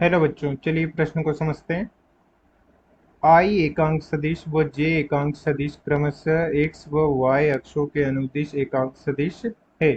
Hello बच्चों, चलिए प्रश्न को समझते हैं। आई एकांक सदिश व जे एकांक सदिश क्रमशः एक्स व वाई अक्षों के अनुदिश एकांक सदिश है।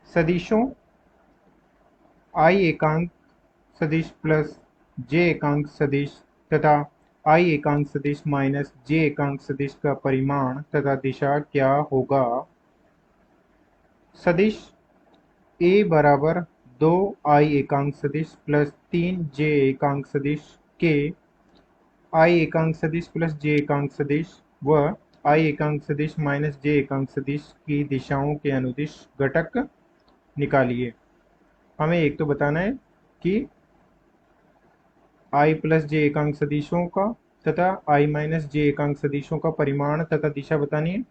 सदिशों आई एकांक सदिश प्लस जे एकांक सदिश तथा आई एकांक सदिश माइनस जे एकांक सदिश का परिमाण तथा दिशा क्या होगा? सदिश ए बराबर 2 आई एकांक सदिश प्लस 3 जे एकांक सदिश के आई एकांक सदिश प्लस जे एकांक सदिश व आई एकांक सदिश माइनस जे एकांक सदिश की दिशाओं के अनुदिश घटक निकालिए। हमें एक तो बताना है कि आई प्लस जे एकांक सदिशों का तथा आई माइनस जे एकांक सदिशों का परिमाण तथा दिशा बतानी है,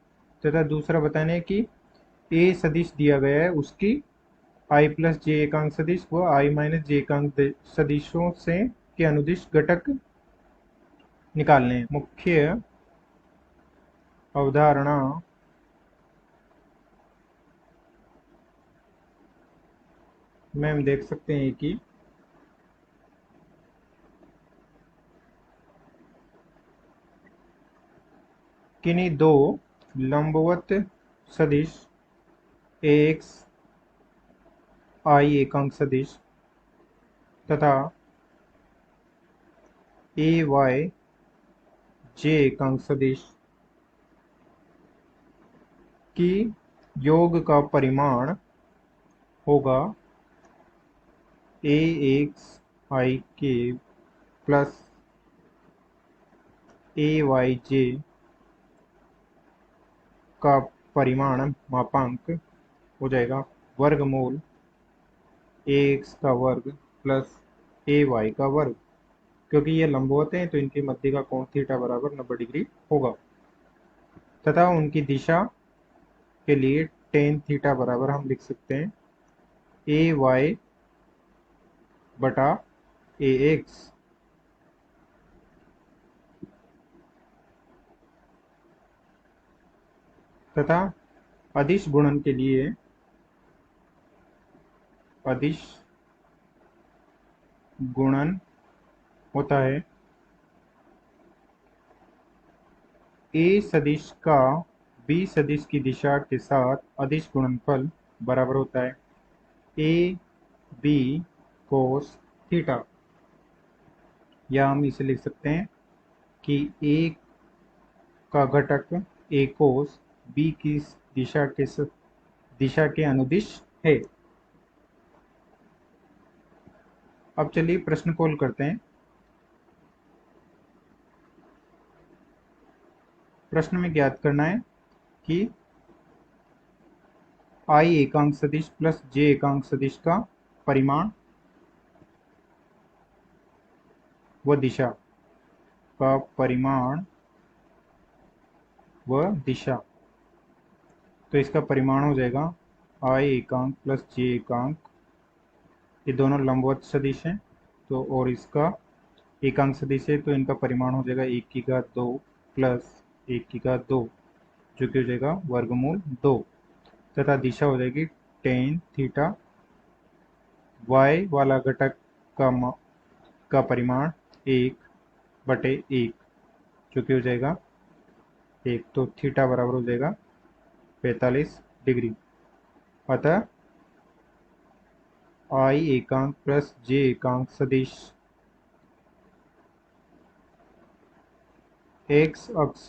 तथा दूसरा बताना है कि ए सदिश दिया गया है उसकी आई प्लस जे एकांक सदिश व आई माइनस जे एकांक सदिशों से के अनुदिश घटक निकालने हैं। मुख्य अवधारणा में हम देख सकते हैं कि किन्हीं दो लंबवत सदिश एक्स आई एकांक सदिश तथा ए वाई जे एकांक सदिश की योग का परिमाण होगा ए एक्स आई के प्लस ए वाई जे का परिमाण मापांक हो जाएगा वर्गमूल ए एक्स का वर्ग प्लस ए वाई का वर्ग। क्योंकि ये लंबवत हैं तो इनके मध्य का कोण थीटा बराबर 90 डिग्री होगा तथा उनकी दिशा के लिए टेन थीटा बराबर हम लिख सकते हैं ए वाई बटा ए एक्स। तथा अदिश गुणन के लिए अदिश गुणन होता है ए सदिश का बी सदिश की दिशा के साथ अदिश गुणनफल बराबर होता है ए बी कोस थीटा, या हम इसे लिख सकते हैं कि ए का घटक ए कोस बी की दिशा के अनुदिश है। अब चलिए प्रश्न को हल करते हैं। प्रश्न में ज्ञात करना है कि आई एकांक सदिश प्लस जे एकांक सदिश का परिमाण व दिशा का परिमाण व दिशा। तो इसका परिमाण हो जाएगा आई एकांक प्लस जे एकांक, ये दोनों लंबवत सदिश हैं तो, और इसका एकांक सदिश है तो इनका परिमाण हो जाएगा 1 की घात 2 प्लस 1 की घात 2 जो कि हो जाएगा वर्गमूल 2 तथा दिशा हो जाएगी टेन थीटा। वाई वाला घटक का परिमाण 1/1 जो कि हो जाएगा 1, तो थीटा बराबर हो जाएगा 45 डिग्री। अतः आई एकांक प्लस जे एकांक सदिश एक्स अक्ष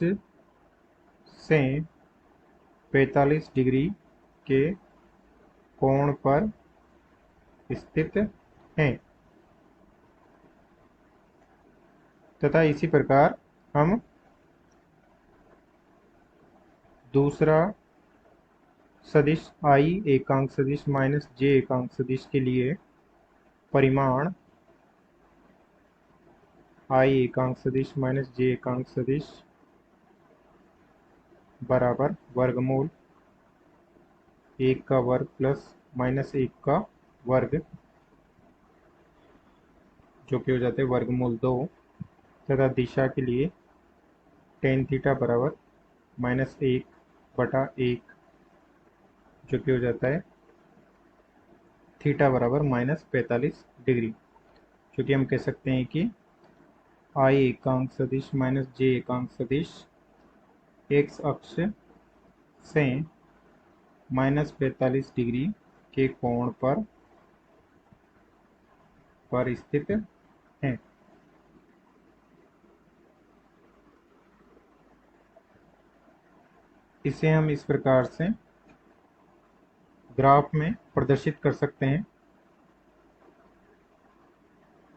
से 45 डिग्री के कोण पर स्थित हैं तथा इसी प्रकार हम दूसरा सदिश आई एकांक सदिश माइनस जे एकांक सदिश के लिए परिमाण आई एकांक सदिश माइनस जे एकांक सदिश बराबर वर्गमूल 1 का वर्ग प्लस माइनस 1 का वर्ग जो कि हो जाते हैं वर्गमूल 2 तथा दिशा के लिए टेन थीटा बराबर -1/1 जो कि हो जाता है थीटा बराबर -45 डिग्री, क्योंकि हम कह सकते हैं कि I एकांक सदिश माइनस J एकांक सदिश x अक्ष से -45 डिग्री के कोण पर स्थित है। इसे हम इस प्रकार से ग्राफ में प्रदर्शित कर सकते हैं।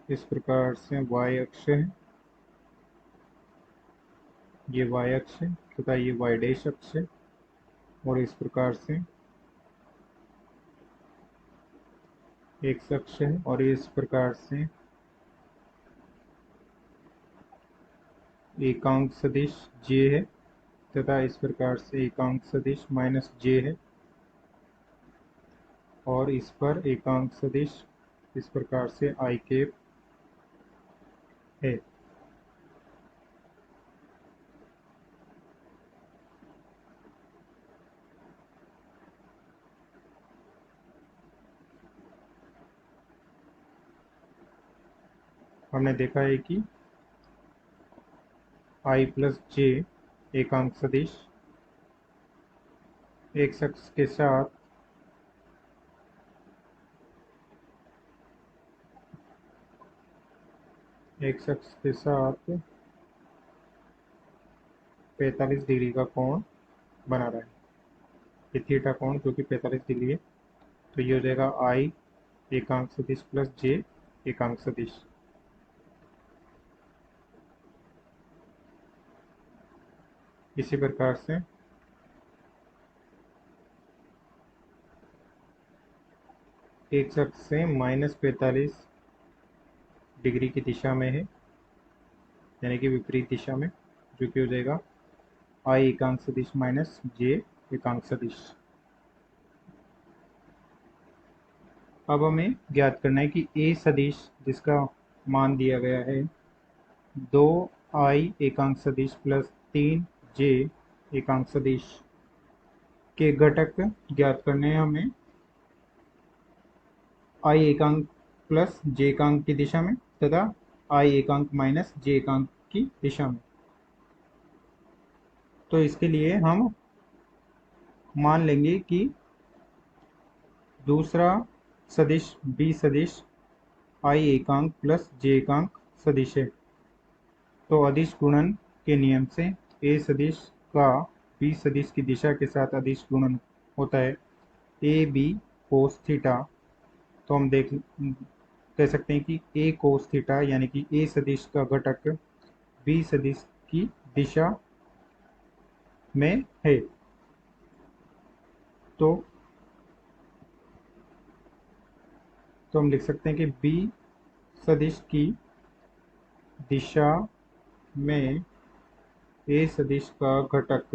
इस प्रकार से y अक्ष है, ये y अक्ष है तथा ये y डैश अक्ष है, और इस प्रकार से x अक्ष है, और इस प्रकार से एकांक सदिश j है तथा इस प्रकार से एकांक सदिश माइनस j है, और इस पर एकांक सदिश इस प्रकार से i कैप है। हमने देखा है कि i प्लस j एकांक सदिश x अक्ष के साथ x अक्ष के साथ 45 डिग्री का कोण बना रहा है। ये थीटा कोण जो कि 45 डिग्री है, तो ये हो जाएगा i एकांक सदिश प्लस j एकांक सदिश। इसी प्रकार से x अक्ष से -45 डिग्री की दिशा में है, यानी कि विपरीत दिशा में, जो कि हो जाएगा i एकांक सदिश माइनस j एकांक सदिश। अब हमें ज्ञात करना है कि a सदिश जिसका मान दिया गया है 2i एकांक सदिश प्लस 3j एकांक सदिश के घटक ज्ञात करने हैं हमें i एकांक प्लस j एकांक की दिशा में तथा i एकांक माइनस j एकांक की दिशा में। तो इसके लिए हम मान लेंगे कि दूसरा सदिश b सदिश i एकांक प्लस j एकांक सदिश है। तो अदिश गुणन के नियम से a सदिश का b सदिश की दिशा के साथ अदिश गुणन होता है a b कोस थीटा। तो हम कह सकते हैं कि a कोस थीटा यानी कि a सदिश का घटक b सदिश की दिशा में है। तो हम लिख सकते हैं कि b सदिश की दिशा में a सदिश का घटक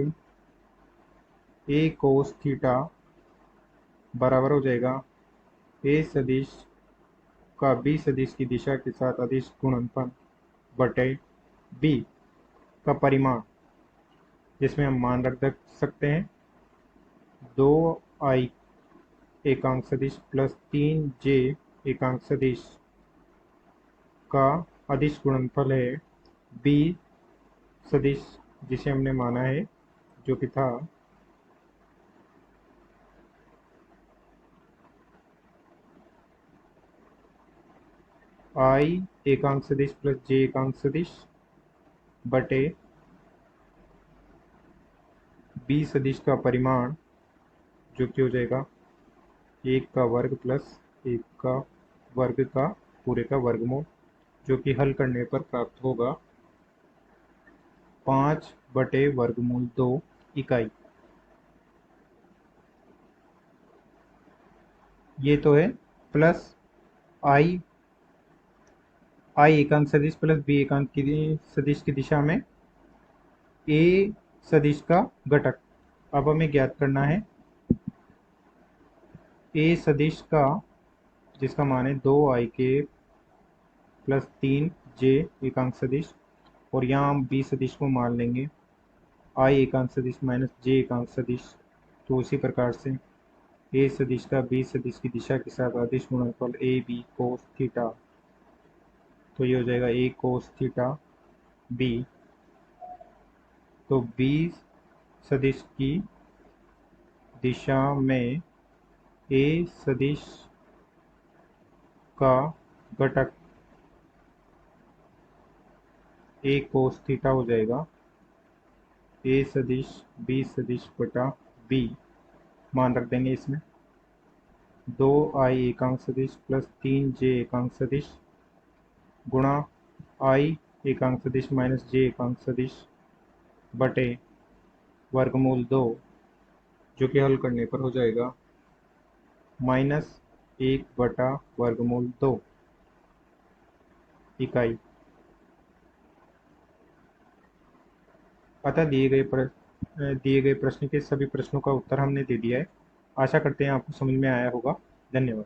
a कोस थीटा बराबर हो जाएगा a सदिश का b सदिश की दिशा के साथ अदिश गुणनफल बटे b का परिमाण, जिसमें हम मान रख सकते हैं 2i एकांक सदिश प्लस 3j एकांक सदिश का अदिश गुणनफल है b सदिश जिसे हमने माना है, जो कि था i एकांक सदिश प्लस j एकांक सदिश बटे b सदिश का परिमाण, जो कि हो जाएगा 1 का वर्ग प्लस 1 का वर्ग का पूरे का वर्गमूल, जो कि हल करने पर प्राप्त होगा 5 बटे वर्गमूल 2 इकाई। ये तो है प्लस i एकांक सदिश प्लस b एकांक सदिश की दिशा में a सदिश का घटक। अब हमें ज्ञात करना है a सदिश का, जिसका मान है 2i के प्लस 3j एकांक सदिश, और यहाँ हम b सदिश को मान लेंगे i एकांक सदिश माइनस j एकांक सदिश। तो उसी प्रकार से ए सदिश का बी सदिश की दिशा के साथ अदिश गुणनफल ए बी कोस थीटा, तो ये हो जाएगा ए कोस थीटा बी। तो बी सदिश की दिशा में ए सदिश का घटक ए कोस थीटा हो जाएगा ए सदिश बी सदिश बटा बी, मान रख देंगे इसमें 2i एकांक सदिश प्लस 3j एकांक सदिश गुणा i एकांक सदिश माइनस j एकांक सदिश बटे वर्गमूल 2, जो कि हल करने पर हो जाएगा -1/वर्गमूल 2 इकाई। अतः दिए गए प्रश्न के सभी प्रश्नों का उत्तर हमने दे दिया है। आशा करते हैं आपको समझ में आया होगा। धन्यवाद।